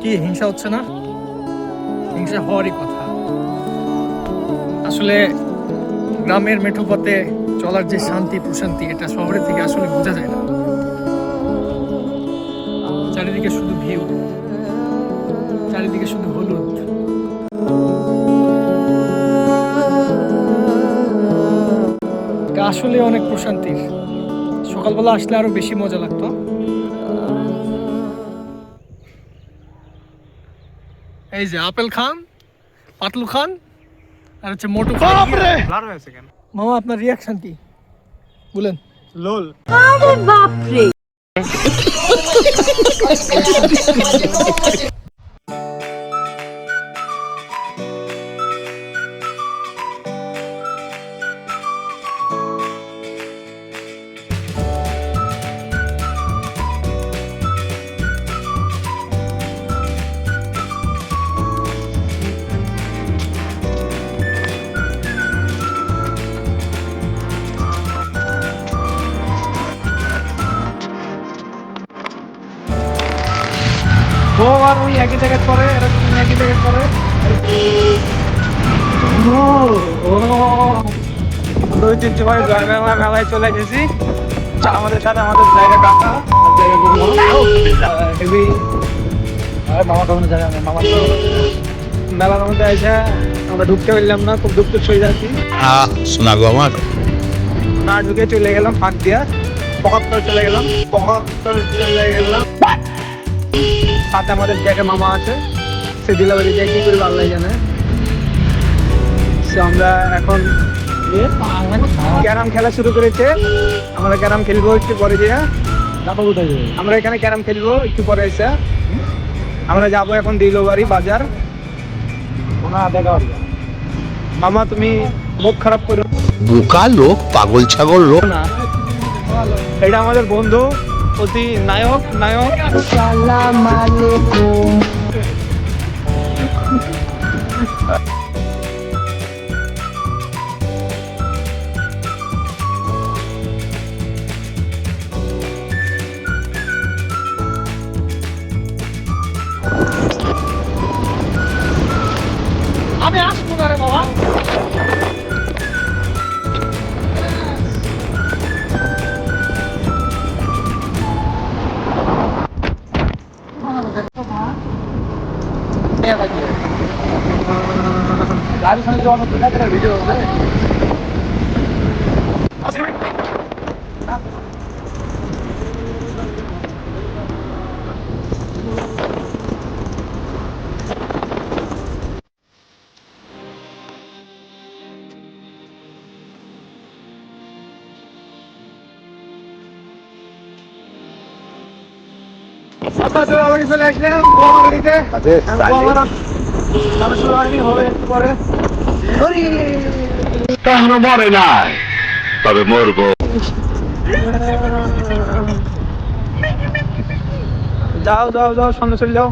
কি হিংসা হচ্ছে না? হিংসা হওয়ারই কথা। আসলে গ্রামের মেঠো পথে চলার যে শান্তি প্রশান্তি, এটা শহরে থেকে আসলে বোঝা যায় না। চারিদিকে শুধু ভিউ, চারিদিকে শুধু হলুদ। এটা আসলে অনেক প্রশান্তির। সকালবেলা আসলে আরো বেশি মজা লাগতো। এই যে আপেল খান, পাতলু খান, আর হচ্ছে মোটু খান। মামা আপনার রিয়াকশন কি বলেন? লোল। আরে বাপরে। ও আর ওই একই জায়গায় পড়ে, এরা দুজনে একই জায়গায় পড়ে। দুই তিন সময় মেলায় চলে গেছি। আমাদের সাথে আমাদের জায়গা কাকা হেভি। মামা কখনো জায়গা নেই, মামা তো মেলার মধ্যে এসে আমরা ঢুকতে পারলাম না, খুব দুঃখ হয়ে যাচ্ছি। শোনা গো আমার না ঢুকে চলে গেলাম ফাঁক দিয়া, ৭৫ চলে গেলাম, ৭৫ চলে গেলাম। সাথে আমাদের জায়গায় মামা আছে, সে দিলাবাড়ি যায় কি করবে আল্লাহ জানে। আমরা এখন ক্যারাম খেলা শুরু করেছে। আমরা ক্যারাম খেলবো একটু পরে দিয়ে। আমরা এখানে ক্যারাম খেলবো একটু পরে এসে। আমরা যাবো এখন দিলবাড়ি বাজার। মামা তুমি মুখ খারাপ করো বোকা লোক, পাগল ছাগল লোক না। এটা আমাদের বন্ধু অতি নায়ক নায়ক। সালাম আলাইকুম। আমি আসবো না রে বাবা। গাড়ি শুনে যাওয়ার মতো ভিডিও চলে আসলাম বোয়ামারিতে। হবে একটু পরে। এখনো মরে নাই, তবে মরবো। যাও যাও যাও, সামনে চলে যাও।